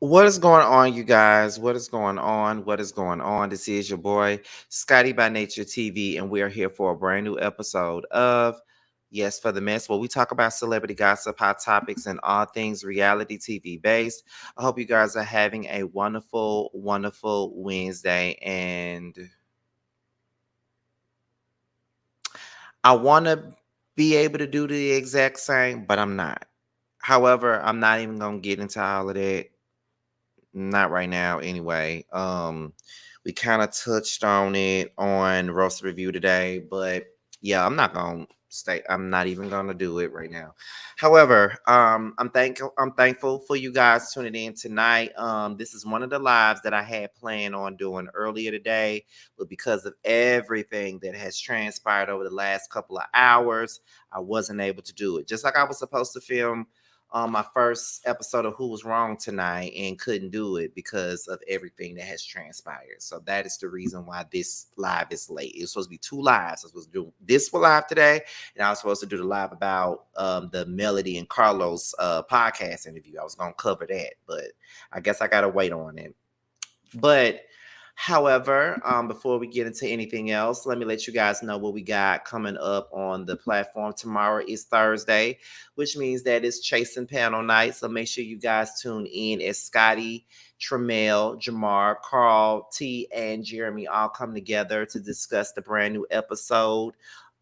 What is going on, you guys? What is going on? What is going on? This is your boy, Scotty by Nature TV, and we are here for a brand new episode of Yes for the Mess, where we talk about celebrity gossip, hot topics, and all things reality TV based. I hope you guys are having a wonderful, wonderful Wednesday, and I want to be able to do the exact same, but I'm not. However, I'm not even going to get into all of that. Not right now, anyway. We kind of touched on it on roast review today, but yeah, I'm not even gonna do it right now. However, I'm thankful for you guys tuning in tonight. This is one of the lives that I had planned on doing earlier today, but because of everything that has transpired over the last couple of hours, I wasn't able to do it. Just like I was supposed to film my first episode of Who Was Wrong tonight and couldn't do it because of everything that has transpired. So that is the reason why this live is late. It was supposed to be two lives. I was supposed to do this for live today, and I was supposed to do the live about the Melody and Carlos podcast interview. I was going to cover that, but I guess I got to wait on it. But however, before we get into anything else, let me let you guys know what we got coming up on the platform. Tomorrow is Thursday, which means that it's Chasing Panel Night. So make sure you guys tune in as Scotty, Tremel, Jamar, Carl, T, and Jeremy all come together to discuss the brand new episode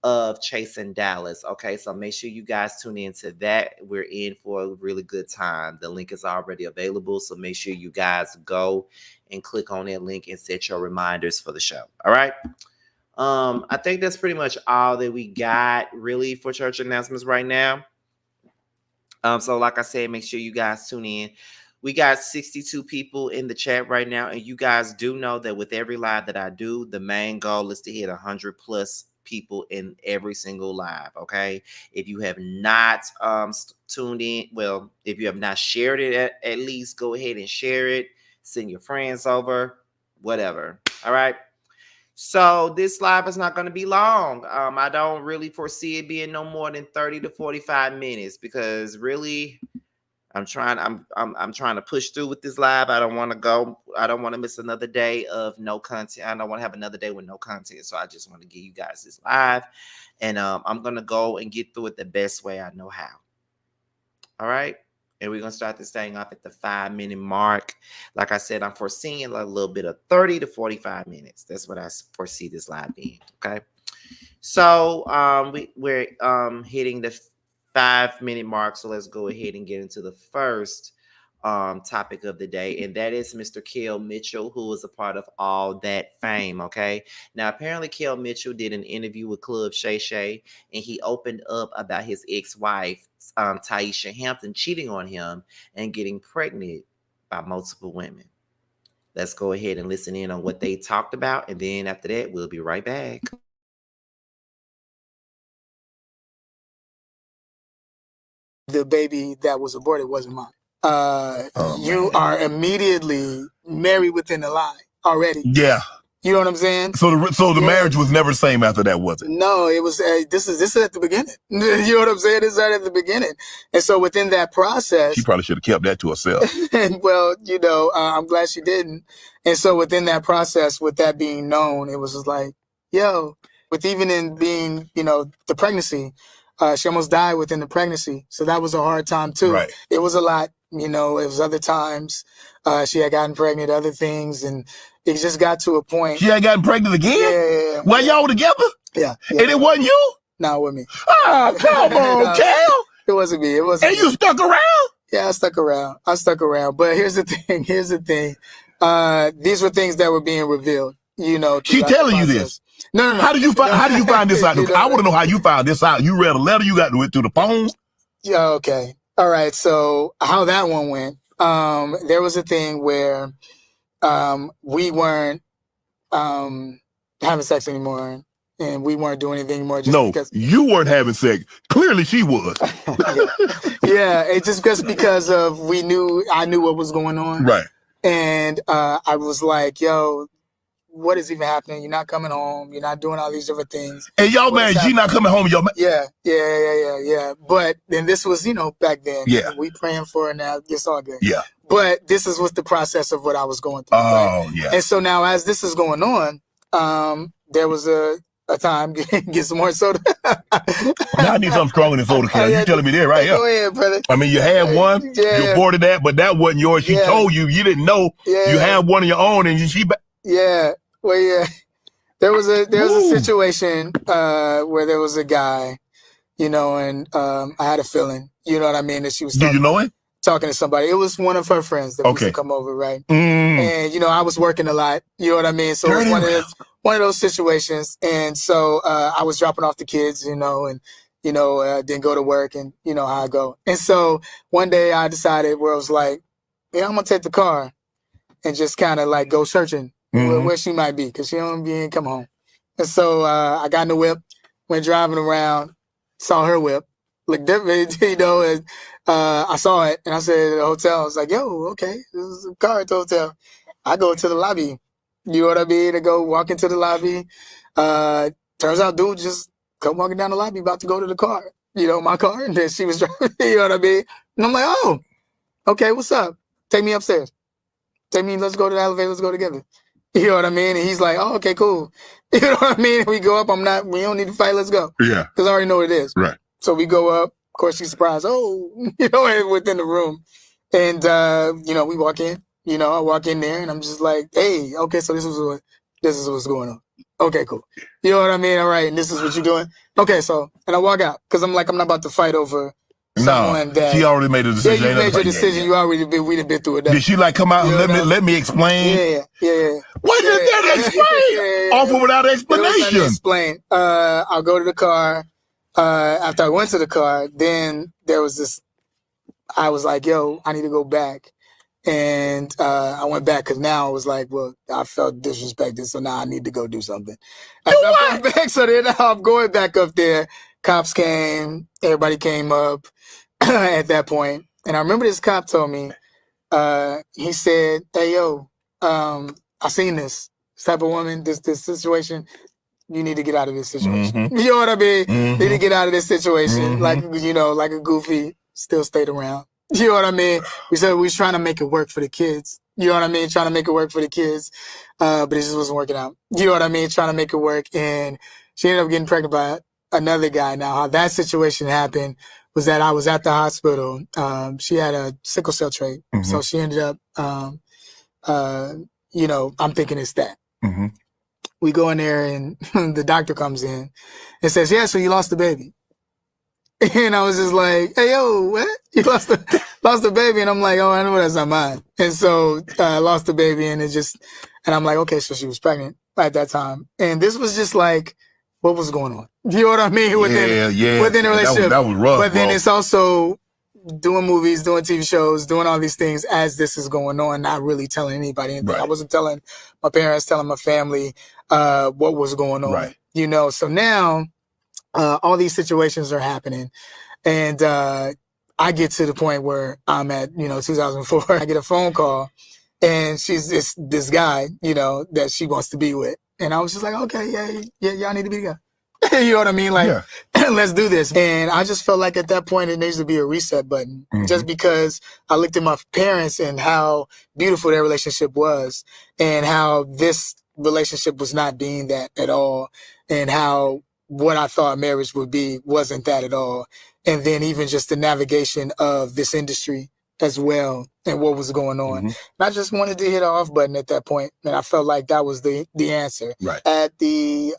of Chasing Dallas. Okay, so make sure you guys tune into that. We're in for a really good time. The link is already available, so make sure you guys go and click on that link and set your reminders for the show. All right. I think that's pretty much all that we got really for church announcements right now. So like I said, make sure you guys tune in. We got 62 people in the chat right now, and you guys do know that with every live that I do, the main goal is to hit 100 plus people in every single live. Okay, if you have not tuned in, well, if you have not shared it, at least go ahead and share it. Send your friends over, whatever. All right. So this live is not going to be long. I don't really foresee it being no more than 30 to 45 minutes because really I'm trying to push through with this live. I don't want to miss another day of no content. I don't want to have another day with no content. So I just want to give you guys this live, and I'm going to go and get through it the best way I know how. All right. And we're going to start this thing off at the 5-minute mark. Like I said, I'm foreseeing a little bit of 30 to 45 minutes. That's what I foresee this live being. Okay. So we're hitting the 5-minute mark. So let's go ahead and get into the first topic of the day, and that is Mr. Kel Mitchell, who is a part of All That Fame. Okay, now apparently Kel Mitchell did an interview with Club Shay Shay, and he opened up about his ex-wife Taisha Hampton cheating on him and getting pregnant by multiple women. Let's go ahead and listen in on what they talked about, and then after that we'll be right back. The baby that was aborted wasn't mine. You are immediately married within the line already. Yeah. You know what I'm saying? So the marriage was never the same after that, was it? No, it was. This is at the beginning. You know what I'm saying? This is right at the beginning. And so within that process, She probably should have kept that to herself. and well, I'm glad she didn't. And so within that process, with that being known, it was just like, yo, with even in being, the pregnancy, she almost died within the pregnancy. So that was a hard time too. Right. It was a lot, it was other times. She had gotten pregnant, other things, and it just got to a point. She had gotten pregnant again? Yeah. While y'all were together? Yeah. And it wasn't you? No, with me. Oh, come on, Kel. It wasn't me. It wasn't. And you stuck around? Yeah, I stuck around. But here's the thing. These were things that were being revealed, She telling you this? No. How do you find this out? I want to know how you found this out. You read a letter, you got to it through the phone? Yeah, okay. All right. So how that one went, there was a thing where we weren't having sex anymore, and we weren't doing anything anymore. Because you weren't having sex. Clearly she was. Yeah, it's just because of I knew what was going on. Right. And I was like, yo, what is even happening? You're not coming home. You're not doing all these different things. And y'all man, she not coming home. Y'all man. Yeah. But then this was, back then. Yeah. We praying for her now. It's all good. Yeah. But this is what the process of what I was going through. Oh, yeah. And so now as this is going on, there was a time, get some more soda. Now I need something stronger than soda, Kel. You telling me that right here. Go ahead, brother. I mean, you had one, you aborted that, but that wasn't yours. She told you, you didn't know you had one of your own, and she. Yeah, well, yeah. There was a situation where there was a guy, and I had a feeling, you know what I mean, that she was. Did you know him? Talking to somebody. It was one of her friends that used to come over, right? And I was working a lot, you know what I mean? So it was one of those situations. And so I was dropping off the kids, and then go to work, and you know how I go. And so one day I decided where I was like, yeah, I'm gonna take the car and just kind of like go searching where she might be, because she don't be come home. And so I got in the whip, went driving around, saw her whip, looked different, and I saw it, and I said at the hotel, I was like, yo, okay, this is a car at the hotel. I go to the lobby, you know what I mean? I go walk into the lobby. Turns out dude just come walking down the lobby about to go to the car, my car, and then she was driving, you know what I mean? And I'm like, oh, okay, what's up? Take me upstairs. Take me, let's go to the elevator, let's go together. You know what I mean? And he's like, oh, okay, cool. You know what I mean? We go up, we don't need to fight, let's go. Yeah. Because I already know what it is. Right. So we go up. Of course, she's surprised. Oh, within the room. And, we walk in. I walk in there, and I'm just like, hey, okay, so this is what's going on. Okay, cool. You know what I mean? All right, and this is what you're doing? Okay, so, and I walk out, because I'm like, I'm not about to fight over someone that... she already made a decision. Yeah, you made your decision. You already we'd have been through it. Did she come out and let me explain? Yeah. What did that explain? Offer without explanation. Explain. I'll go to the car. After I went to the car, then there was this, I was like, yo, I need to go back. And I went back, because now I was like, well, I felt disrespected, so now I need to go do something. I'm going back, so then I'm going back up there. Cops came, everybody came up at that point. And I remember this cop told me, he said, hey, yo, I seen this type of woman, this situation. You need to get out of this situation. You know what I mean? You need to get out of this situation. Like a goofy, still stayed around. You know what I mean? We said we was trying to make it work for the kids. You know what I mean? Trying to make it work for the kids. But it just wasn't working out. You know what I mean? Trying to make it work. And she ended up getting pregnant by another guy. Now, how that situation happened was that I was at the hospital. She had a sickle cell trait. So she ended up, I'm thinking it's that. We go in there, and the doctor comes in and says, yeah, so you lost the baby. And I was just like, hey, yo, what? You lost the baby? And I'm like, oh, I know that's not mine. And so I lost the baby, and and I'm like, okay, so she was pregnant at that time. And this was just like, what was going on? You know what I mean? Within the relationship. That was rough, but then it's also doing movies, doing TV shows, doing all these things as this is going on, not really telling anybody anything. Right. I wasn't telling my parents, telling my family what was going on. Right. So now all these situations are happening, and I get to the point where I'm at 2004. I get a phone call, and she's this guy that she wants to be with, and I was just like, okay, yeah, y'all need to be together. You know what I mean? Like, let's do this. And I just felt like at that point it needs to be a reset button, just because I looked at my parents and how beautiful their relationship was, and how this relationship was not being that at all, and how what I thought marriage would be wasn't that at all. And then even just the navigation of this industry as well, and what was going on. And I just wanted to hit an off button at that point, and I felt like that was the answer. Right. At the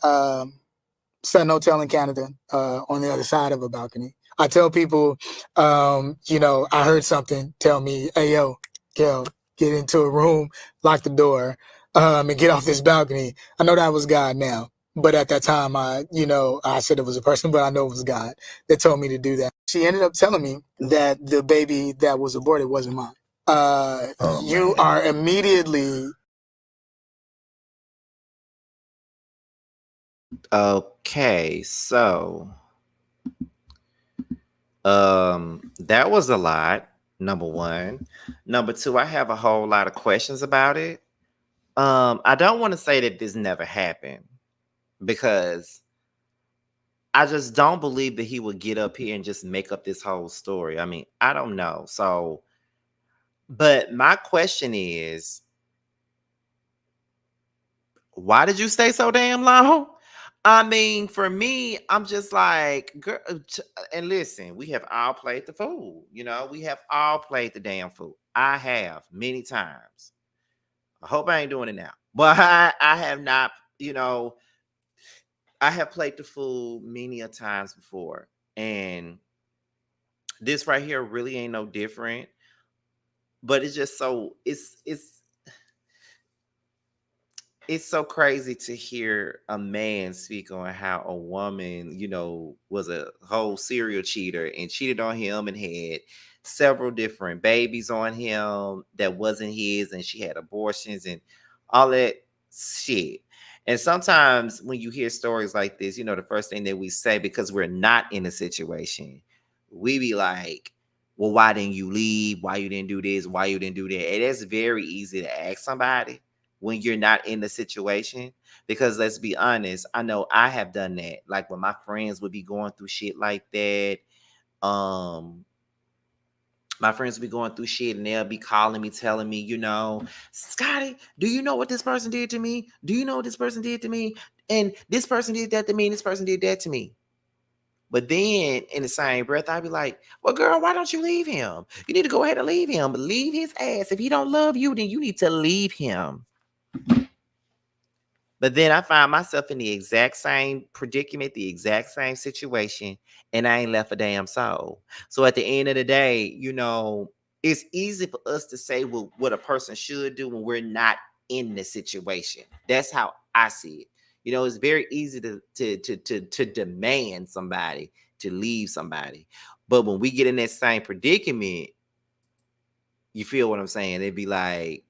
Sun Hotel in Canada, on the other side of a balcony, I tell people, I heard something tell me, hey, yo, Kel, get into a room, lock the door, and get off this balcony. I know that was God now. But at that time, I said it was a person, but I know it was God that told me to do that. She ended up telling me that the baby that was aborted wasn't mine. You are immediately... Okay, so that was a lot, number one. Number two, I have a whole lot of questions about it. I don't want to say that this never happened because I just don't believe that he would get up here and just make up this whole story. I mean, I don't know. So, but my question is, why did you stay so damn long? I mean, for me, I'm just like, girl, and listen, we have all played the fool. You know, we have all played the damn fool. I have many times. I hope I ain't doing it now, but I have not, you know, I have played the fool many a times before. And this right here really ain't no different. But it's just so it's so crazy to hear a man speak on how a woman, you know, was a whole serial cheater and cheated on him and had several different babies on him that wasn't his, and she had abortions and all that shit. And sometimes when you hear stories like this, you know, the first thing that we say, because we're not in a situation, we be like, well, why didn't you leave? Why you didn't do this? Why you didn't do that? And it's very easy to ask somebody when you're not in the situation. Because let's be honest, I know I have done that. Like when my friends would be going through shit like that, um, my friends would be going through shit and they'll be calling me, telling me, you know, Scotty, do you know what this person did to me? Do you know what this person did to me? And this person did that to me, and this person did that to me. But then in the same breath, I'd be like, well, girl, why don't you leave him? You need to go ahead and leave him. Leave his ass. If he don't love you, then you need to leave him. But then I find myself in the exact same predicament, the exact same situation, and I ain't left a damn soul. So at the end of the day, you know, it's easy for us to say what a person should do when we're not in the situation. That's how I see it. You know, it's very easy to demand somebody to leave somebody. But when we get in that same predicament, you feel what I'm saying? It'd be like,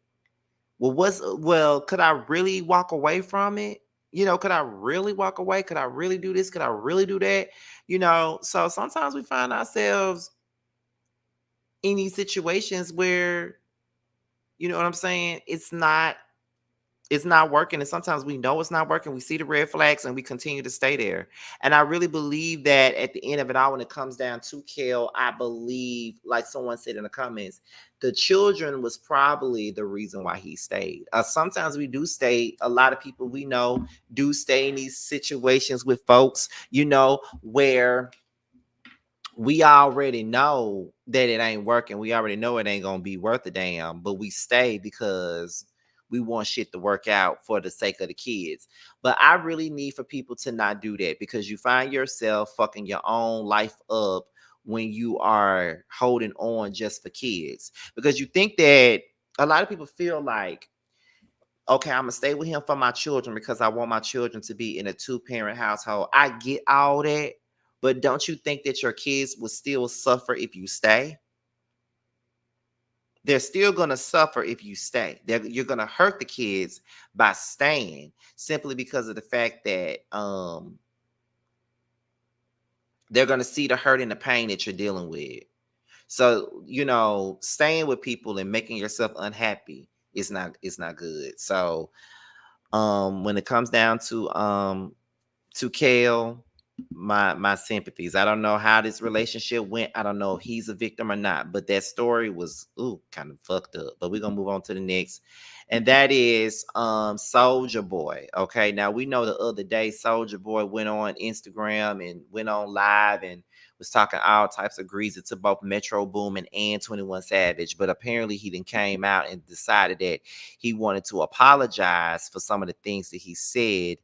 well, could I really walk away from it? You know, could I really walk away? Could I really do this? Could I really do that? You know, so sometimes we find ourselves in these situations where, you know what I'm saying? It's not working. And sometimes we know it's not working. We see the red flags and we continue to stay there. And I really believe that at the end of it all, when it comes down to Kel, I believe, like someone said in the comments, the children was probably the reason why he stayed. Sometimes we do stay. A lot of people we know do stay in these situations with folks, you know, where we already know that it ain't working. We already know it ain't gonna be worth a damn, but we stay because we want shit to work out for the sake of the kids. But I really need for people to not do that, because you find yourself fucking your own life up when you are holding on just for kids. Because you think that a lot of people feel like, okay, I'm gonna stay with him for my children because I want my children to be in a two-parent household. I get all that, but don't you think that your kids will still suffer if you stay? They're still gonna suffer if you stay. You're gonna hurt the kids by staying, simply because of the fact that they're gonna see the hurt and the pain that you're dealing with. So, you know, staying with people and making yourself unhappy is not good. So when it comes down to Kel, my sympathies. I don't know how this relationship went. I don't know if he's a victim or not, but that story was kind of fucked up. But we're gonna move on to the next. And that is Soulja Boy. Okay. Now we know the other day Soulja Boy went on Instagram and went on live and was talking all types of greasy to both Metro Boomin and 21 Savage. But apparently he then came out and decided that he wanted to apologize for some of the things that he said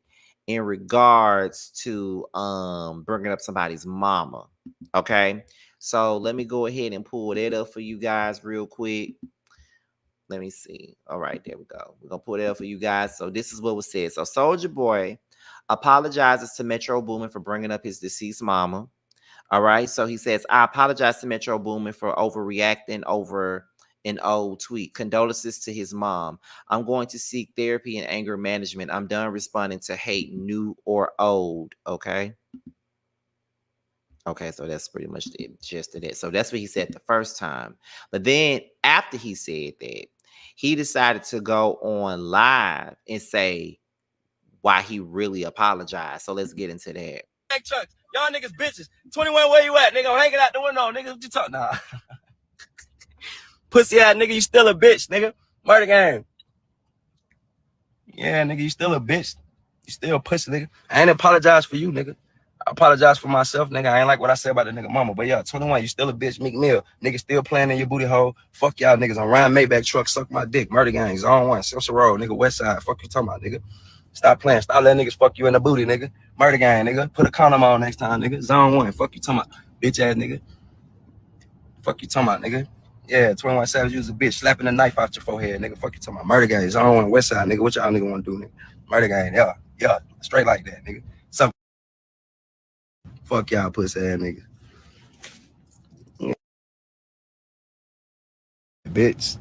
in regards to bringing up somebody's mama. Okay, so let me go ahead and pull that up for you guys real quick. Let me see. All right, there we go. We're gonna pull that up for you guys. So this is what was said. So Soulja Boy apologizes to Metro Boomin for bringing up his deceased mama. All right. So he says, I apologize to Metro Boomin for overreacting over an old tweet. Condolences to his mom. I'm going to seek therapy and anger management. I'm done responding to hate, new or old. Okay. Okay. So that's pretty much the gist of it. So that's what he said the first time. But then after he said that, He decided to go on live and say why he really apologized. So let's get into that. Trucks. Y'all niggas bitches. 21, where you at, nigga? I'm hanging out the window, nigga. What you talking about? Nah. Pussy ass nigga, you still a bitch, nigga. Murder game. Yeah, nigga, you still a bitch. You still a pussy, nigga. I ain't apologize for you, nigga. I apologize for myself, nigga. I ain't like what I said about the nigga mama. But yeah, 21, you still a bitch. Meek Mill. Nigga still playing in your booty hole. Fuck y'all niggas. I'm riding Maybach truck, suck my dick. Murder gang, Zone 1, Simpson Road, nigga, West Side. Fuck you talking about, nigga. Stop playing. Stop letting niggas fuck you in the booty, nigga. Murder gang, nigga. Put a condom on next time, nigga. Zone 1. Fuck you talking about, bitch ass nigga. Fuck you talking about, nigga. Yeah, 21 Savage, you was a bitch. Slapping a knife out your forehead, nigga. Fuck you talking about. Murder gang, Zone 1, West Side, nigga. What y'all nigga want to do, nigga? Murder gang, yeah. Straight like that, nigga. So, fuck y'all pussy ass niggas. Yeah. Bitch.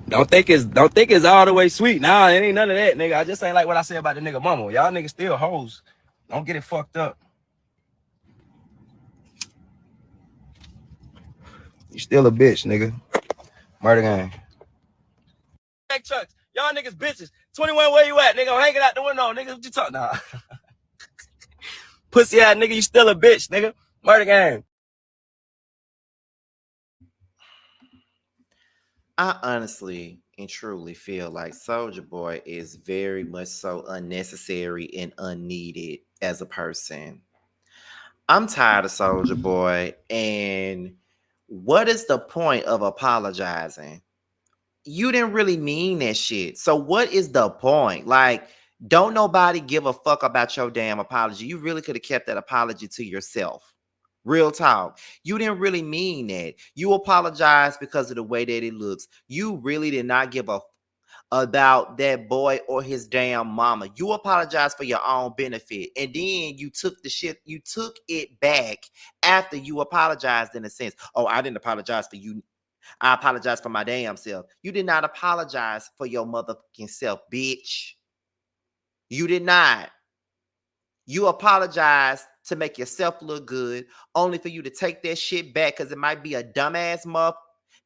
Don't think it's all the way sweet. Nah, it ain't none of that, nigga. I just ain't like what I said about the nigga mama. Y'all niggas still hoes. Don't get it fucked up. You still a bitch, nigga. Murder gang. Trucks. Y'all niggas bitches. 21, where you at, nigga? I'm hanging out the window, nigga. What you talking about? Nah. Pussy ass nigga, you still a bitch, nigga. Murder gang. I honestly and truly feel like Soulja Boy is very much so unnecessary and unneeded as a person. I'm tired of Soulja Boy, and what is the point of apologizing? You didn't really mean that shit. So what is the point? Like, don't nobody give a fuck about your damn apology. You really could have kept that apology to yourself. Real talk. You didn't really mean that. You apologized because of the way that it looks. You really did not give a about that boy or his damn mama. You apologized for your own benefit. And then you took it back after you apologized in a sense. Oh, I didn't apologize for you. I apologize for my damn self. You did not apologize for your motherfucking self, bitch. You did not. You apologize to make yourself look good, only for you to take that shit back because it might be a dumbass muff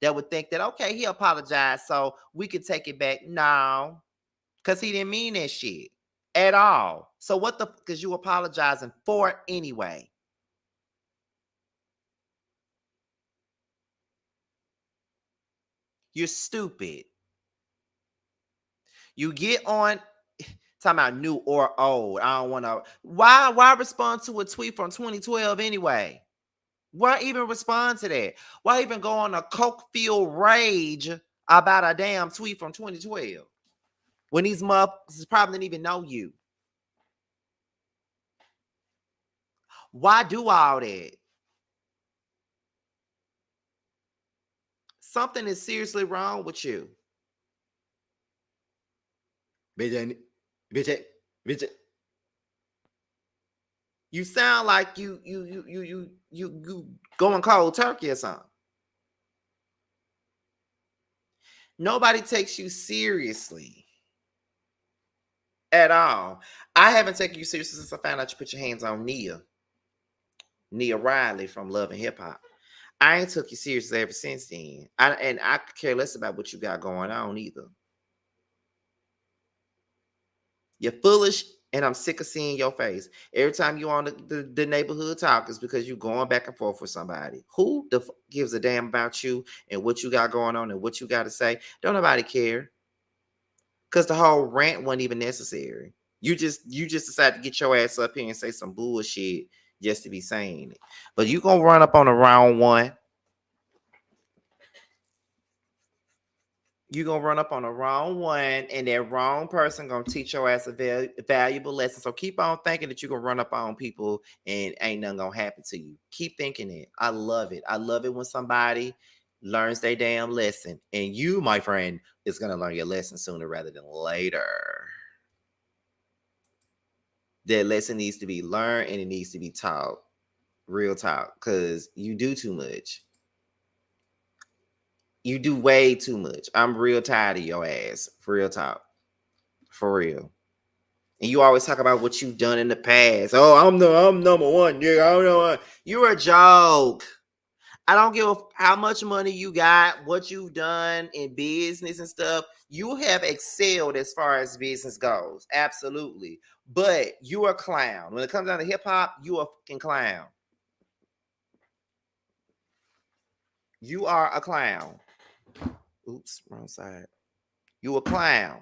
that would think that, okay, he apologized, so we could take it back. No, because he didn't mean that shit at all. So what the fuck is you apologizing for anyway? You're stupid. You get on talking about new or old. I don't want to. Why respond to a tweet from 2012 anyway? Why even respond to that? Why even go on a coke-filled rage about a damn tweet from 2012 when these motherfuckers probably didn't even know you? Why do all that? Something is seriously wrong with you. Bitch, bitch. You sound like you going cold turkey or something. Nobody takes you seriously at all. I haven't taken you seriously since I found out you put your hands on Nia Riley from Love and Hip Hop. I ain't took you seriously ever since then. I could care less about what you got going on either. You're foolish, and I'm sick of seeing your face. Every time you on the neighborhood talk is because you going back and forth with somebody. Who the fuck gives a damn about you and what you got going on and what you got to say? Don't nobody care. Because the whole rant wasn't even necessary. You just decided to get your ass up here and say some bullshit just to be saying it. But you gonna run up on the wrong one. You're gonna run up on the wrong one, and that wrong person gonna teach your ass a valuable lesson. So keep on thinking that you're gonna run up on people and ain't nothing gonna happen to you. Keep thinking it. I love it. I love it when somebody learns their damn lesson. And you, my friend, is gonna learn your lesson sooner rather than later. That lesson needs to be learned and it needs to be taught. Real talk. Because you do too much. You do way too much. I'm real tired of your ass. For real talk. For real. And you always talk about what you've done in the past. Oh, I'm number one. Yeah, I don't know. You're a joke. I don't give how much money you got, what you've done in business and stuff. You have excelled as far as business goes. Absolutely. But you're a clown. When it comes down to hip hop, you a fucking clown. You are a clown. Oops, wrong side. You a clown.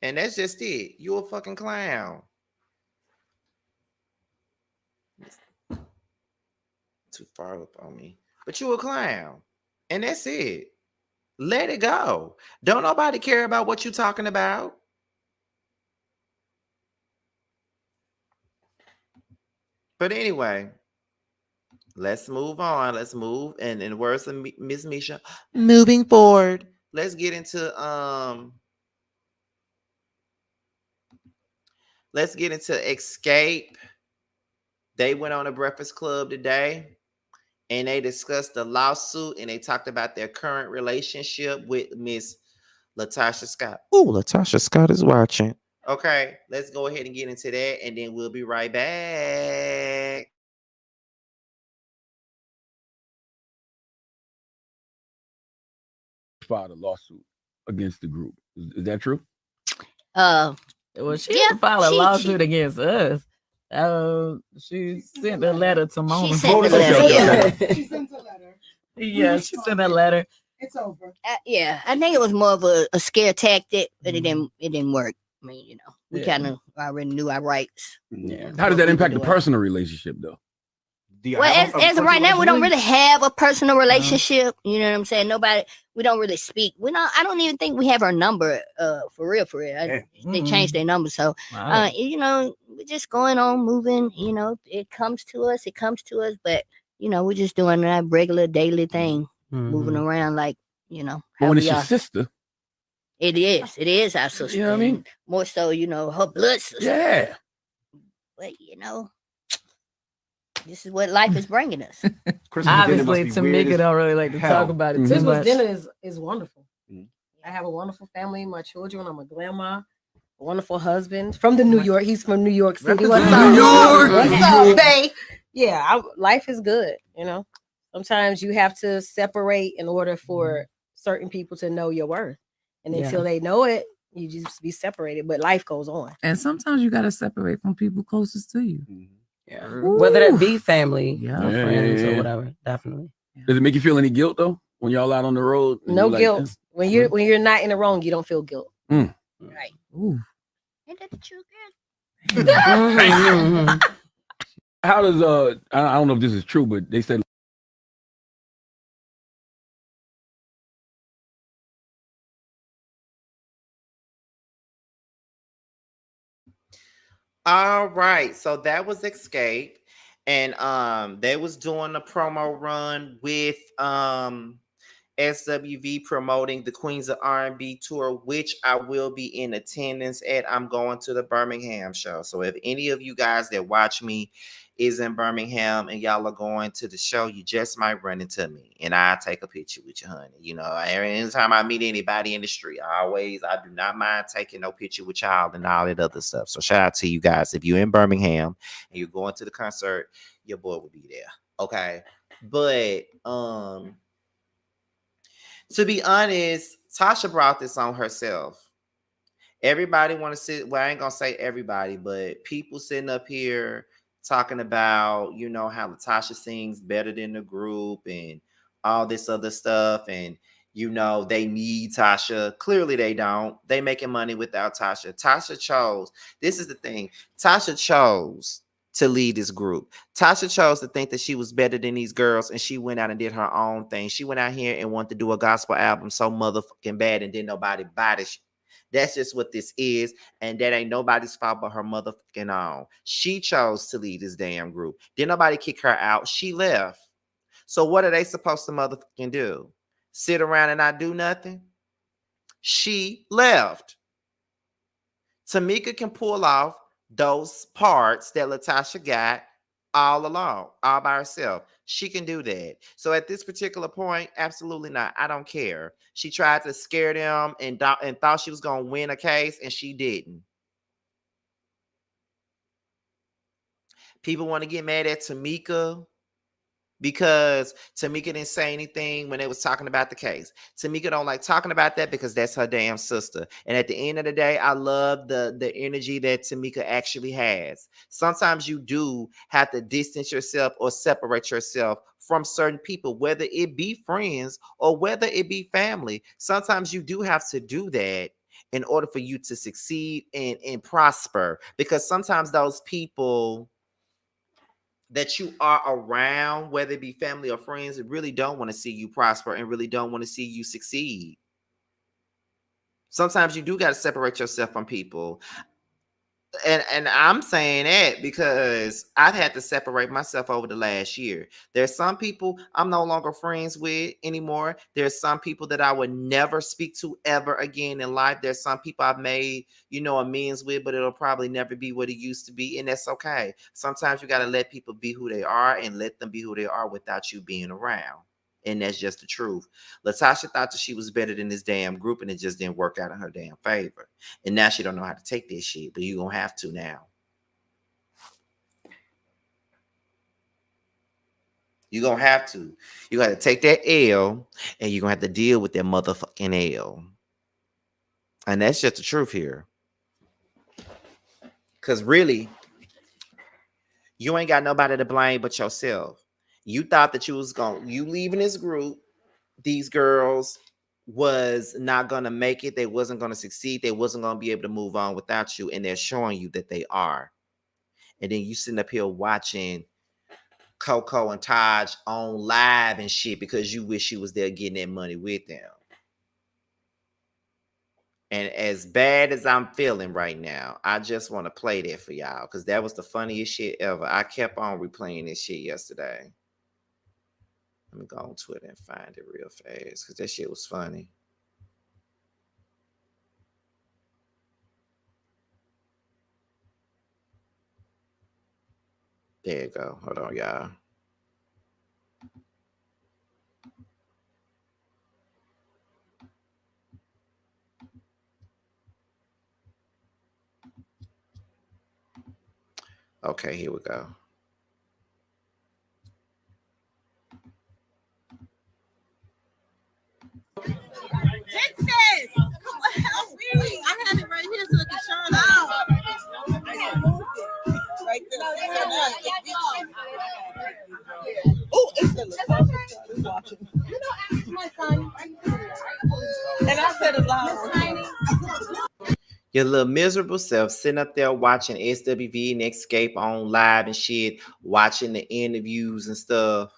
And that's just it. You a fucking clown. Too far up on me. But you a clown. And that's it. Let it go. Don't nobody care about what you talking about. But anyway, let's move on. Let's move. And in the words of Miss Misha, moving forward. Let's get into Xscape. They went on a Breakfast Club today and they discussed the lawsuit and they talked about their current relationship with Miss LaTocha Scott. Oh, LaTocha Scott is watching. Okay, let's go ahead and get into that and then we'll be right back. Filed a lawsuit against the group. Is that true? Well, she didn't file a lawsuit against us. She sent a letter to Mona. She sent a letter. She sent a letter. Yeah, she sent a letter. It's over. Yeah, I think it was more of a scare tactic, but it didn't work. I mean, you know, we kind of already knew our rights. Yeah. How does that impact the personal relationship, though? Well, as of right now, we don't really have a personal relationship. You know what I'm saying? We don't really speak. I don't even think we have our number, for real. They changed their number. So, you know, we're just going on, moving, you know, it comes to us, but, you know, we're just doing that regular daily thing, moving around like, you know. But when it's your sister. It is our sister. You know what I mean? More so, you know, her blood sister. Yeah. But, you know, this is what life is bringing us. Obviously, Tamika don't really like to talk about it too much. Christmas dinner is wonderful. I have a wonderful family, my children. I'm a grandma, a wonderful husband from New York. He's from New York City. What's up, New York? What's up, babe? Yeah, life is good. You know, sometimes you have to separate in order for certain people to know your worth, and until they know it, you just be separated. But life goes on, and sometimes you got to separate from people closest to you. Yeah. Whether that be family, friends, or whatever, definitely. Does it make you feel any guilt though when y'all out on the road? No guilt. Like, when you're not in the wrong, you don't feel guilt. Right. Ooh. Ain't that the truth, girl? How does I don't know if this is true, but they said. All right, so that was Xscape, and they was doing a promo run with SWV promoting the Queens of R&B tour, which I will be in attendance at. I'm going to the Birmingham show, so if any of you guys that watch me is in Birmingham and y'all are going to the show, you just might run into me and I'll take a picture with you, honey. You know, anytime I meet anybody in the street, I do not mind taking no picture with y'all and all that other stuff. So shout out to you guys. If you're in Birmingham and you're going to the concert, your boy will be there. Okay. But to be honest, Tasha brought this on herself. Everybody want to sit, well, I ain't gonna say everybody, but people sitting up here talking about, you know, how LaTocha sings better than the group and all this other stuff. And, you know, they need Tasha. Clearly they don't. They making money without Tasha. Tasha chose. This is the thing. Tasha chose to lead this group. Tasha chose to think that she was better than these girls, and she went out and did her own thing. She went out here and wanted to do a gospel album so motherfucking bad, and then nobody buy this shit. That's just what this is, and that ain't nobody's fault but her motherfucking own. She chose to lead this damn group. Didn't nobody kick her out. She left. So what are they supposed to motherfucking do? Sit around and not do nothing? She left. Tamika can pull off those parts that LaTocha got all alone, all by herself. She can do that. So at this particular point, absolutely not. I don't care. She tried to scare them and thought she was going to win a case, and she didn't. People want to get mad at Tamika because Tamika didn't say anything when they was talking about the case. Tamika don't like talking about that because that's her damn sister. And at the end of the day, I love the energy that Tamika actually has. Sometimes you do have to distance yourself or separate yourself from certain people, whether it be friends or whether it be family. Sometimes you do have to do that in order for you to succeed and prosper, because sometimes those people that you are around, whether it be family or friends, really don't want to see you prosper and really don't want to see you succeed. Sometimes you do got to separate yourself from people. And I'm saying that because I've had to separate myself over the last year. There's some people I'm no longer friends with anymore. There's some people that I would never speak to ever again in life. There's some people I've made, amends with, but it'll probably never be what it used to be. And that's okay. Sometimes you got to let people be who they are and let them be who they are without you being around. And that's just the truth. LaTocha thought that she was better than this damn group, and it just didn't work out in her damn favor. And now she don't know how to take this shit, but you're going to have to now. You're going to have to. You got to take that L, and you're going to have to deal with that motherfucking L. And that's just the truth here. Because really, you ain't got nobody to blame but yourself. You thought that you leaving this group, these girls was not going to make it. They wasn't going to succeed. They wasn't going to be able to move on without you. And they're showing you that they are. And then you sitting up here watching Coco and Taj on live and shit because you wish you was there getting that money with them. And as bad as I'm feeling right now, I just want to play that for y'all because that was the funniest shit ever. I kept on replaying this shit yesterday. Let me go on Twitter and find it real fast because that shit was funny. There you go. Hold on, y'all. Okay, here we go. Texas! Come on, help me! I have it right here so it can shine out. Right there. Oh, it's watching. You know, ask my son. And I said it loud. Your little miserable self sitting up there watching SWV and Xscape on live and shit, watching the interviews and stuff.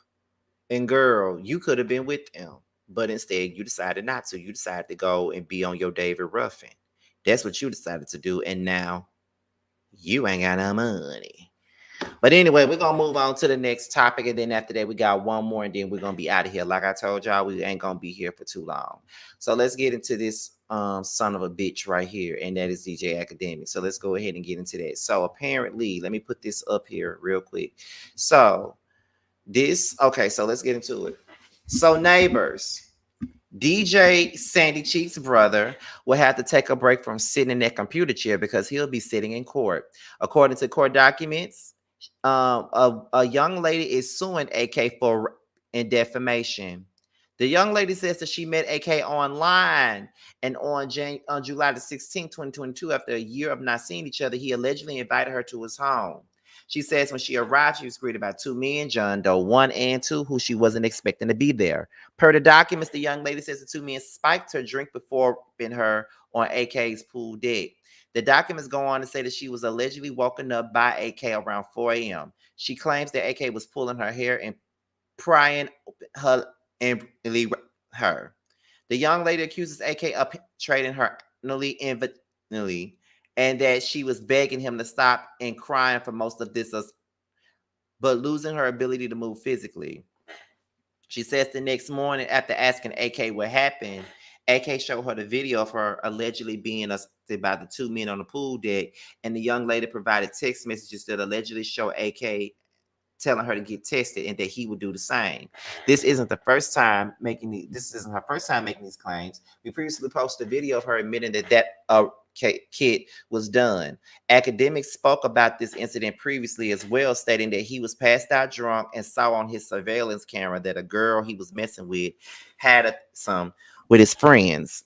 And girl, you could have been with them. But instead, you decided not to. You decided to go and be on your David Ruffin. That's what you decided to do. And now you ain't got no money. But anyway, we're going to move on to the next topic. And then after that, we got one more. And then we're going to be out of here. Like I told y'all, we ain't going to be here for too long. So let's get into this son of a bitch right here. And that is DJ Akademiks. So let's go ahead and get into that. So apparently, let me put this up here real quick. So so let's get into it. So neighbors, DJ Sandy Cheek's brother will have to take a break from sitting in that computer chair because he'll be sitting in court. According to court documents, a young lady is suing AK for defamation. The young lady says that she met AK online, and on July the 16th, 2022, after a year of not seeing each other, he allegedly invited her to his home. She says when she arrived, she was greeted by two men, John Doe 1 and 2, who she wasn't expecting to be there. Per the documents, the young lady says the two men spiked her drink before putting her on AK's pool deck. The documents go on to say that she was allegedly woken up by AK around 4 a.m. She claims that AK was pulling her hair and prying her and her. The young lady accuses AK of trading her infinitely, and that she was begging him to stop and crying for most of this, but losing her ability to move physically. She says the next morning, after asking AK what happened, AK showed her the video of her allegedly being assaulted by the two men on the pool deck, and the young lady provided text messages that allegedly show AK telling her to get tested and that he would do the same. This isn't her first time making these claims. We previously posted a video of her admitting that kit was done. Akademiks spoke about this incident previously as well, stating that he was passed out drunk and saw on his surveillance camera that a girl he was messing with had some with his friends.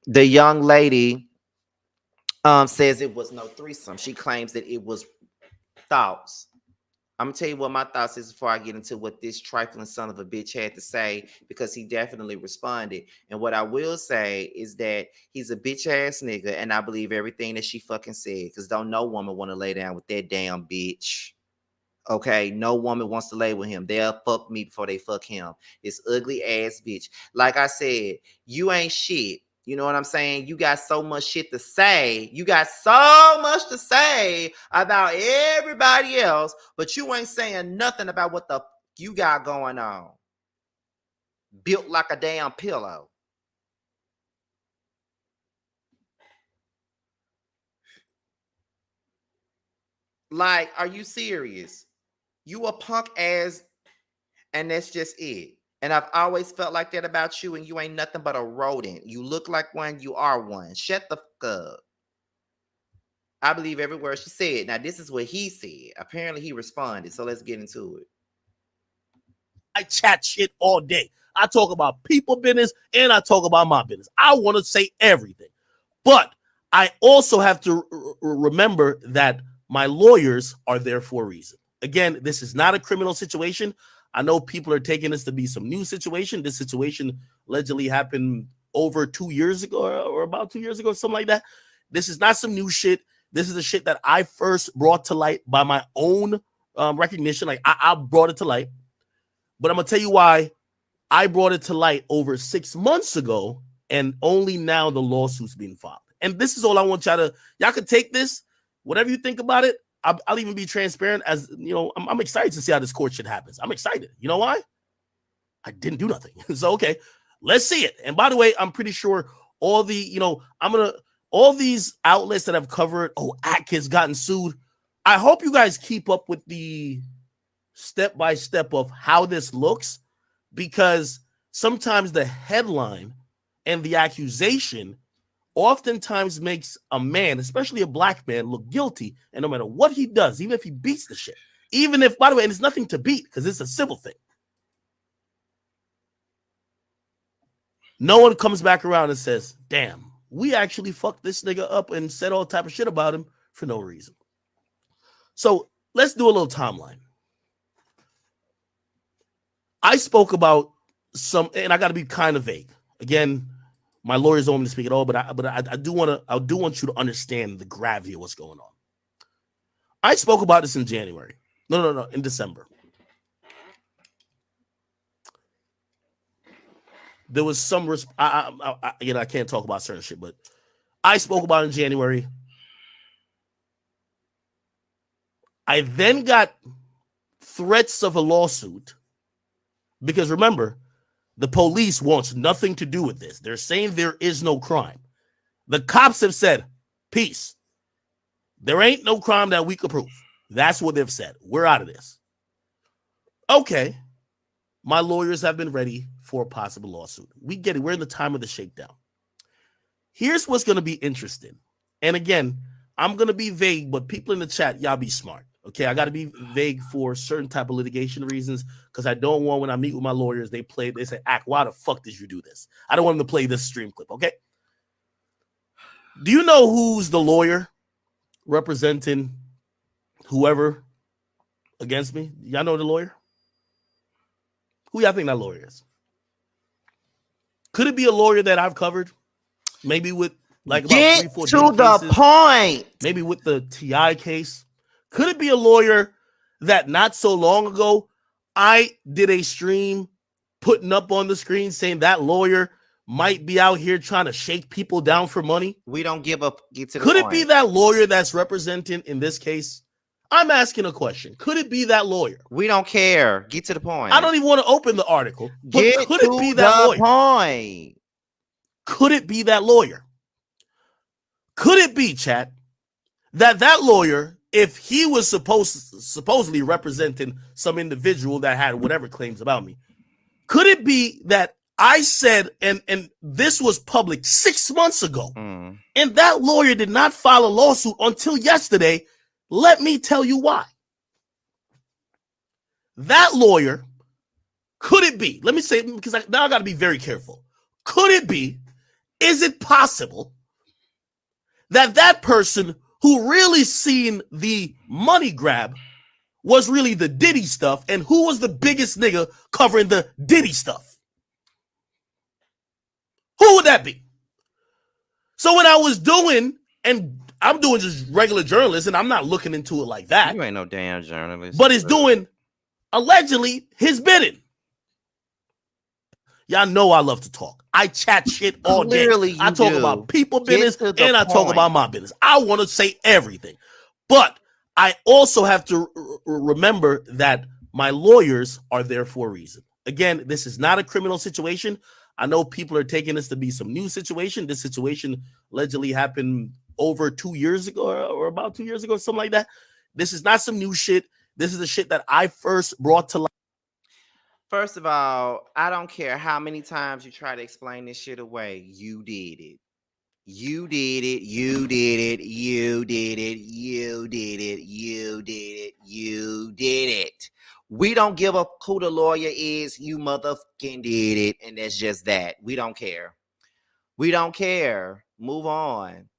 The young lady says it was no threesome. She claims that it was thoughts. I'm gonna tell you what my thoughts is before I get into what this trifling son of a bitch had to say, because he definitely responded. And what I will say is that he's a bitch ass nigga, and I believe everything that she fucking said, because don't no woman want to lay down with that damn bitch. Okay, no woman wants to lay with him. They'll fuck me before they fuck him. This ugly ass bitch. Like I said, you ain't shit. You know what I'm saying? You got so much shit to say. You got so much to say about everybody else, but you ain't saying nothing about what the you got going on. Built like a damn pillow. Like, are you serious? You a punk ass, and that's just it. And I've always felt like that about you, and you ain't nothing but a rodent. You look like one, you are one. Shut the fuck up. I believe every word she said. Now, this is what he said. Apparently, he responded, so let's get into it. I chat shit all day. I talk about people business, and I talk about my business. I want to say everything. But I also have to remember that my lawyers are there for a reason. Again, this is not a criminal situation. I know people are taking this to be some new situation. This situation allegedly happened over 2 years ago or about 2 years ago, something like that. This is not some new shit. This is the shit that I first brought to light by my own recognition. Like I brought it to light. But I'm going to tell you why I brought it to light over 6 months ago, and only now the lawsuit's being filed. And this is all I want y'all can take this, whatever you think about it. I'll even be transparent, as you know, I'm excited to see how this court shit happens. I'm excited. You know why? I didn't do nothing. So, okay, let's see it. And by the way, I'm pretty sure all all these outlets that have covered, Atkins gotten sued. I hope you guys keep up with the step-by-step of how this looks, because sometimes the headline and the accusation oftentimes makes a man, especially a black man, look guilty. And no matter what he does, even if he beats the shit, even if, by the way, and it's nothing to beat because it's a civil thing, no one comes back around and says, damn, we actually fucked this nigga up and said all type of shit about him for no reason. So let's do a little timeline. I spoke about some, and I got to be kind of vague. Again, my lawyers don't want me to speak at all, but I do want you to understand the gravity of what's going on. I spoke about this in January. No, in December. There was some I can't talk about certain shit, but I spoke about it in January. I then got threats of a lawsuit because, remember, the police wants nothing to do with this. They're saying there is no crime. The cops have said, peace. There ain't no crime that we could prove. That's what they've said. We're out of this. Okay. My lawyers have been ready for a possible lawsuit. We get it. We're in the time of the shakedown. Here's what's going to be interesting. And again, I'm going to be vague, but people in the chat, y'all be smart. Okay, I got to be vague for certain type of litigation reasons, because I don't want, when I meet with my lawyers, they say, why the fuck did you do this? I don't want them to play this stream clip, okay? Do you know who's the lawyer representing whoever against me? Y'all know the lawyer? Who y'all think that lawyer is? Could it be a lawyer that I've covered? Maybe with like about Get 3-4 to the cases. point. Maybe with the TI case. Could it be a lawyer that not so long ago I did a stream putting up on the screen saying that lawyer might be out here trying to shake people down for money? We don't give up. Get to the Could point. it be that lawyer that's representing in this case? I'm asking a question. Could it be that lawyer? We don't care. Get to the point. I don't even want to open the article. But Get could it be that lawyer? Point. Could it be that lawyer? Could it be, chat, that lawyer, if he was supposedly representing some individual that had whatever claims about me, could it be that I said, and this was public 6 months ago, Mm. and that lawyer did not file a lawsuit until yesterday. Let me tell you why. That lawyer, could it be? Let me say, because now I got to be very careful. Could it be? Is it possible that that person who really seen the money grab was really the Diddy stuff, and who was the biggest nigga covering the Diddy stuff? Who would that be? So when I was doing, and I'm doing just regular journalism, and I'm not looking into it like that. You ain't no damn journalist. But it's doing, allegedly, his bidding. Y'all know I love to talk. I chat shit all day. Clearly I talk about people business, and I talk about my business. I want to say everything. But I also have to remember that my lawyers are there for a reason. Again, this is not a criminal situation. I know people are taking this to be some new situation. This situation allegedly happened over 2 years ago or about 2 years ago, something like that. This is not some new shit. This is the shit that I first brought to life. First of all, I don't care how many times you try to explain this shit away. You did it. You did it. You did it. You did it. You did it. You did it. You did it. We don't give a who the lawyer is. You motherfucking did it. And that's just that. We don't care. We don't care. Move on.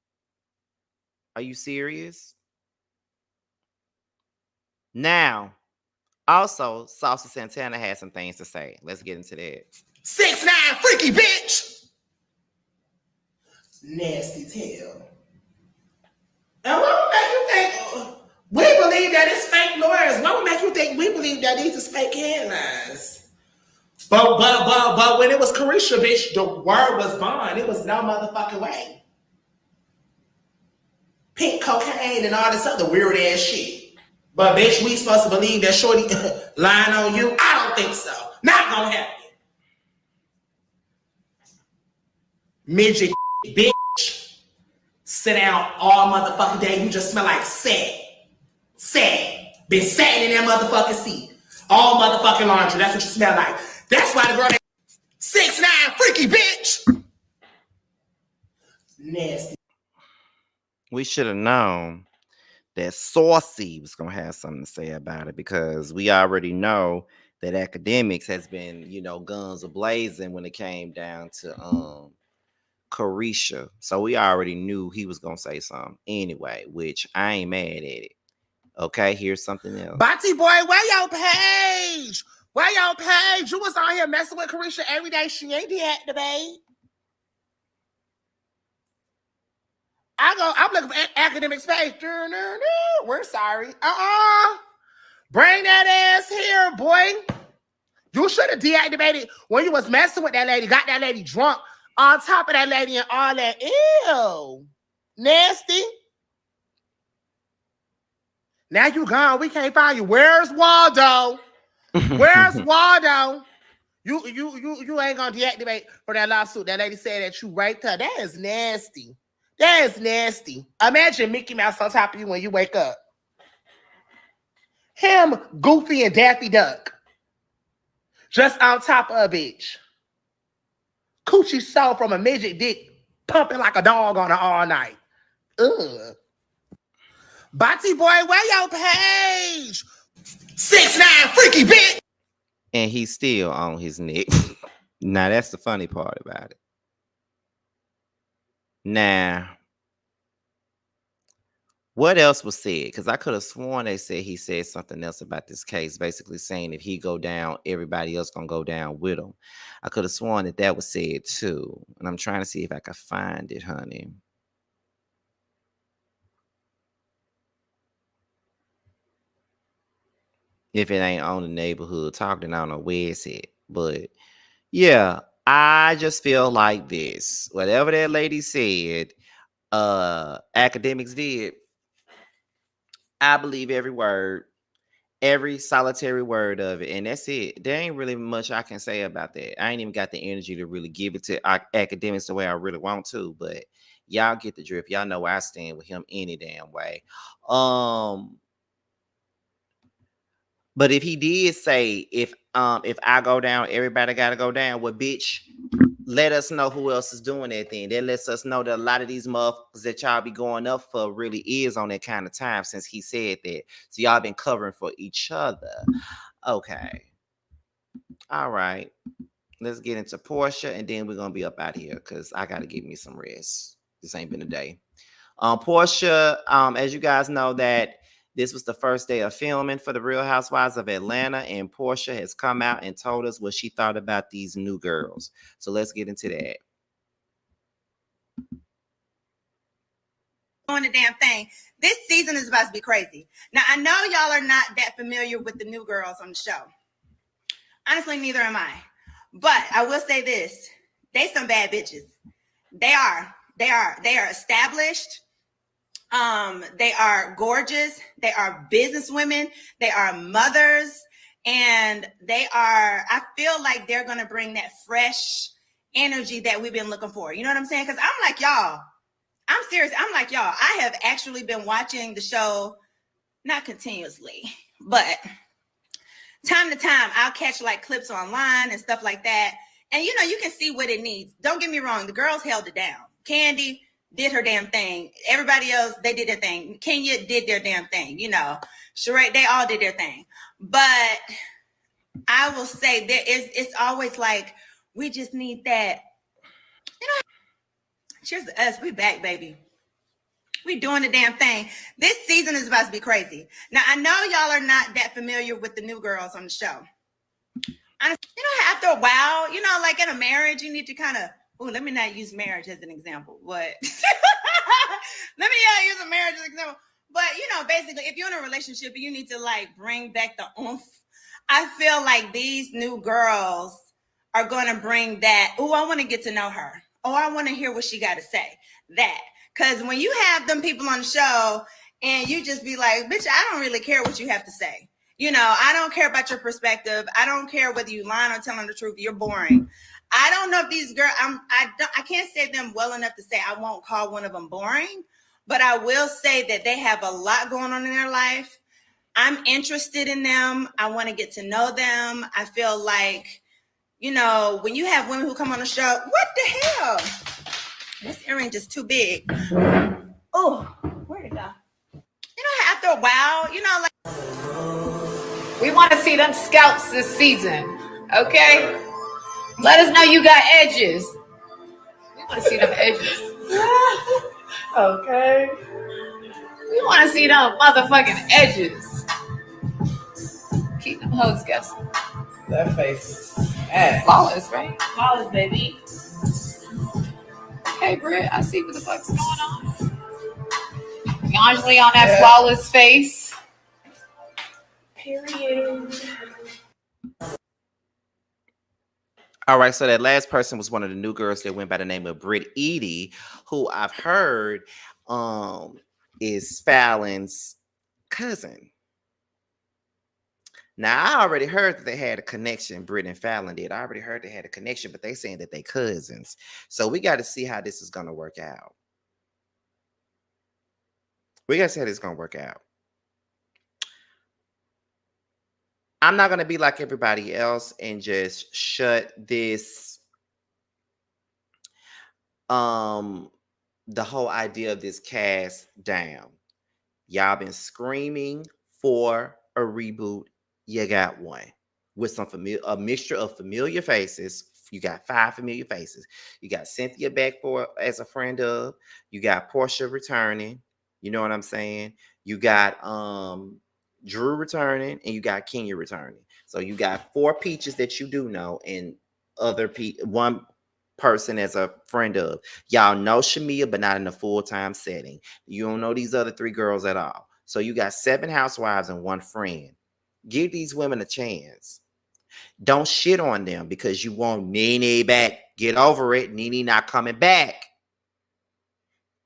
Are you serious? Now, also, Saucy Santana has some things to say. Let's get into that. 6'9" freaky bitch. Nasty tail. And what would make you think we believe that it's fake lawyers? What would make you think we believe that these are fake headlines? But when it was Carisha, bitch, the word was bond. It was no motherfucking way. Pink cocaine and all this other weird ass shit. But bitch, we supposed to believe that shorty lying on you? I don't think so. Not gonna happen. Midget bitch. Sit down all motherfucking day. You just smell like sand. Sand. Been sitting in that motherfucking seat. All motherfucking laundry. That's what you smell like. That's why the girl 6'9" freaky bitch. Nasty. We should have known that Saucy was going to have something to say about it, because we already know that Akademiks has been, guns a-blazing when it came down to Carisha. So we already knew he was going to say something anyway, which I ain't mad at it. Okay, here's something else. Bati boy, where your page? Where your page? You was on here messing with Carisha every day. She ain't deactivated. I'm looking for Akademiks page. We're sorry. Bring that ass here, boy. You should have deactivated when you was messing with that lady. Got that lady drunk on top of that lady and all that. Ew. Nasty. Now you gone. We can't find you. Where's Waldo? Where's Waldo? You ain't gonna deactivate for that lawsuit. That lady said that you raped her. That is nasty. That is nasty. Imagine Mickey Mouse on top of you when you wake up. Him, Goofy, and Daffy Duck. Just on top of a bitch. Coochie saw from a midget dick pumping like a dog on her all night. Ugh. Bati boy, where your page? 6'9" freaky bitch. And he's still on his neck. Now, that's the funny part about it. Now, what else was said? Because I could have sworn they said he said something else about this case, basically saying if he go down, everybody else gonna go down with him. I could have sworn that was said too. And I'm trying to see if I can find it, honey. If it ain't on the neighborhood talk, then I don't know where it's at. But yeah, I just feel like this. Whatever that lady said, Akademiks did. I believe every word, every solitary word of it. And that's it. There ain't really much I can say about that. I ain't even got the energy to really give it to Akademiks the way I really want to. But y'all get the drift. Y'all know where I stand with him any damn way. But if he did say, if if I go down, everybody got to go down. Well, bitch, let us know who else is doing that thing. That lets us know that a lot of these motherfuckers that y'all be going up for really is on that kind of time since he said that. So y'all been covering for each other. Okay. All right. Let's get into Porsha, and then we're going to be up out of here because I got to give me some rest. This ain't been a day. Porsha, as you guys know, that this was the first day of filming for the Real Housewives of Atlanta, and Porsha has come out and told us what she thought about these new girls. So let's get into that. Doing the damn thing. This season is about to be crazy. Now, I know y'all are not that familiar with the new girls on the show. Honestly, neither am I. But I will say this. They some bad bitches. They are established. They are gorgeous. They are business women. They are mothers. And I feel like they're going to bring that fresh energy that we've been looking for. You know what I'm saying? Because I'm like, y'all, I'm serious. I'm like, y'all, I have actually been watching the show, not continuously, but time to time, I'll catch like clips online and stuff like that. And, you know, you can see what it needs. Don't get me wrong. The girls held it down. Candy did her damn thing. Everybody else, they did their thing. Kenya did their damn thing. You know, Sheree, they all did their thing. But I will say it's always like, we just need that. You know, cheers to us. We back, baby. We doing the damn thing. This season is about to be crazy. Now, I know y'all are not that familiar with the new girls on the show. Honestly, you know, after a while, you know, like in a marriage, you need to kind of, let me not use marriage as an example, but let me not use a marriage as an example. But, you know, basically, if you're in a relationship, you need to like bring back the oomph. I feel like these new girls are going to bring that. Oh, I want to get to know her. Oh, I want to hear what she got to say. That. Because when you have them people on the show and you just be like, bitch, I don't really care what you have to say. You know, I don't care about your perspective. I don't care whether you lying or telling the truth. You're boring. I don't know if these girls, I can't say them well enough to say I won't call one of them boring, but I will say that they have a lot going on in their life. I'm interested in them. I want to get to know them. I feel like, you know, when you have women who come on the show, what the hell? This earring is too big. Oh, where'd it go? You know, after a while, you know, like. We want to see them scalps this season, okay? Let us know you got edges. We want to see them edges. Okay. We want to see them motherfucking edges. Keep them hoes guessing. That face is mad. Flawless, right? Flawless, baby. Hey, Britt, I see what the fuck's going on. Usually on that flawless face. Period. All right, so that last person was one of the new girls that went by the name of Britt Edie, who I've heard is Fallon's cousin. Now, I already heard that they had a connection. Britt and Fallon did. I already heard they had a connection, but they saying that they cousins. So we got to see how this is going to work out. We got to see how this is going to work out. I'm not going to be like everybody else and just shut this, the whole idea of this cast down. Y'all been screaming for a reboot. You got one with a mixture of familiar faces. You got 5 familiar faces. You got Cynthia back as a friend of. You got Porsha returning. You know what I'm saying? You got Drew returning, and you got Kenya returning. So you got 4 peaches that you do know, and one person as a friend of. Y'all know Shamia, but not in a full-time setting. You don't know these other 3 girls at all. So you got 7 housewives and 1 friend. Give these women a chance. Don't shit on them because you want Nene back. Get over it. Nene not coming back.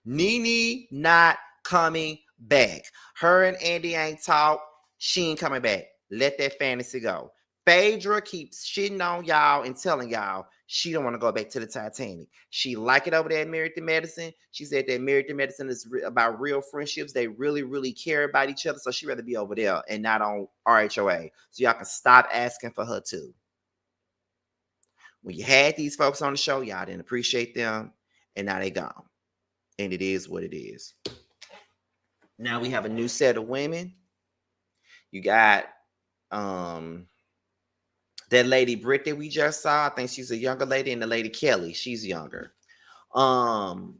Nene not coming back. Her and Andy ain't talked. She ain't coming back. Let that fantasy go. Phaedra keeps shitting on y'all and telling y'all she don't want to go back to the Titanic. She like it over there at Married to Medicine. She said that Married to Medicine is about real friendships. They really, really care about each other. So she'd rather be over there and not on RHOA. So y'all can stop asking for her too. When you had these folks on the show, y'all didn't appreciate them. And now they gone. And it is what it is. Now we have a new set of women. You got that lady Britt that we just saw. I think she's a younger lady, and the lady Kelly, she's younger. And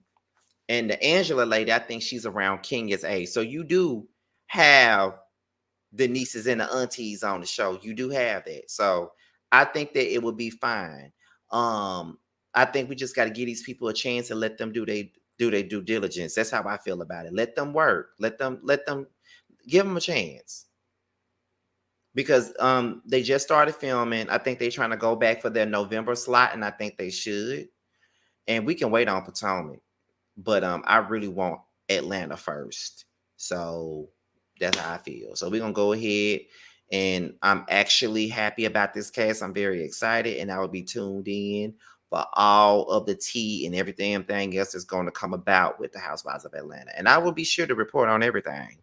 the Angela lady, I think she's around Kenya's age. So you do have the nieces and the aunties on the show. You do have that. So I think that it will be fine. I think we just got to give these people a chance and let them do their due diligence. That's how I feel about it. Let them work. Let them give them a chance. Because they just started filming. I think they're trying to go back for their November slot, and I think they should. And we can wait on Potomac. But I really want Atlanta first. So that's how I feel. So we're going to go ahead, and I'm actually happy about this cast. I'm very excited, and I will be tuned in for all of the tea and everything else that's going to come about with the Housewives of Atlanta. And I will be sure to report on everything.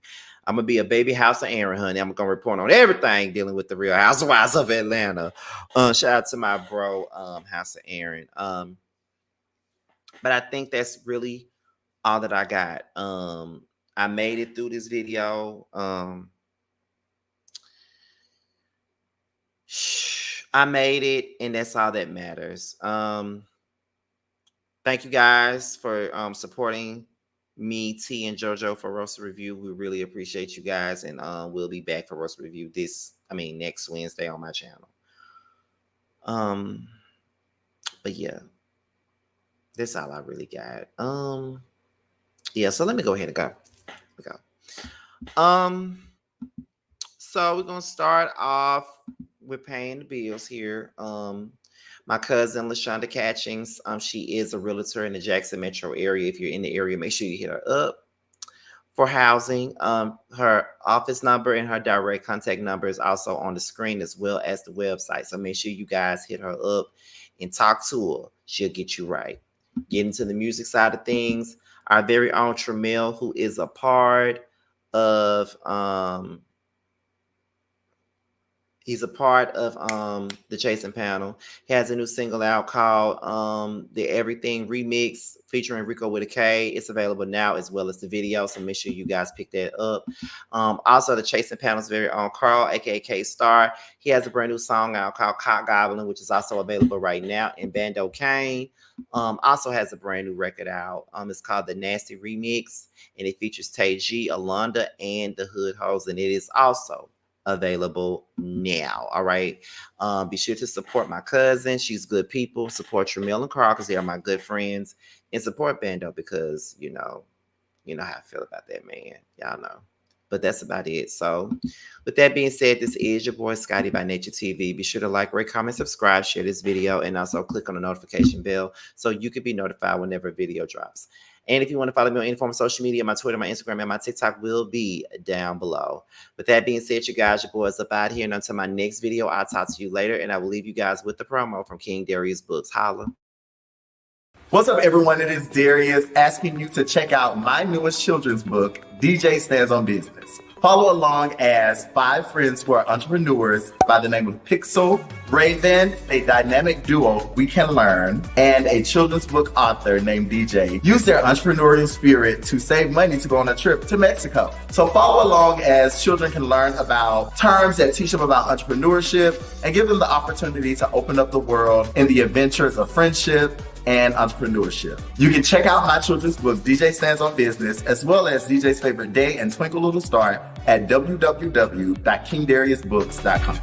I'm going to be a baby House of Aaron, honey. I'm going to report on everything dealing with the Real Housewives of Atlanta. Shout out to my bro, House of Aaron. But I think that's really all that I got. I made it through this video. I made it, and that's all that matters. Thank you guys for supporting me, T, and JoJo for Roasted Review. We really appreciate you guys, and we'll be back for Roasted Review next Wednesday on my channel. But yeah, that's all I really got. Yeah, so let me go ahead and go. So we're gonna start off with paying the bills here. My cousin LaShonda Catchings, she is a realtor in the Jackson metro area. If you're in the area, make sure you hit her up for housing. Her office number and her direct contact number is also on the screen, as well as the website. So make sure you guys hit her up and talk to her. She'll get you right. Get into the music side of things. Our very own Tramiel, who is a part of he's a part of the Chasing Panel. He has a new single out called The Everything Remix featuring Rico with a K. It's available now, as well as the video, so make sure you guys pick that up. Also, the Chasing Panel's very own Carl, aka K-Star. He has a brand new song out called Cock Goblin, which is also available right now. And Bando Kane also has a brand new record out. It's called The Nasty Remix, and it features Tay G, Alonda, and the Hood Hoes, and it is also available now. All right, be sure to support my cousin. She's good people. Support Tramiel and Carl because they are my good friends, and support Bando because you know how I feel about that man. Y'all know. But that's about it. So with that being said, this is your boy Scotty by Nature TV. Be sure to like, rate, comment, subscribe, share this video, and also click on the notification bell so you can be notified whenever a video drops. And if you want to follow me on any form of social media, my Twitter, my Instagram, and my TikTok will be down below. With that being said, you guys, your boys up out here. And until my next video, I'll talk to you later. And I will leave you guys with the promo from King Darius Books. Holla. What's up, everyone? It is Darius asking you to check out my newest children's book, DJ Stands on Business. Follow along as 5 friends who are entrepreneurs by the name of Pixel, Raven, a dynamic duo we can learn, and a children's book author named DJ use their entrepreneurial spirit to save money to go on a trip to Mexico. So follow along as children can learn about terms that teach them about entrepreneurship and give them the opportunity to open up the world in the adventures of friendship and entrepreneurship. You can check out my children's book, DJ Stands on Business, as well as DJ's Favorite Day and Twinkle Little Star at www.kingdariusbooks.com.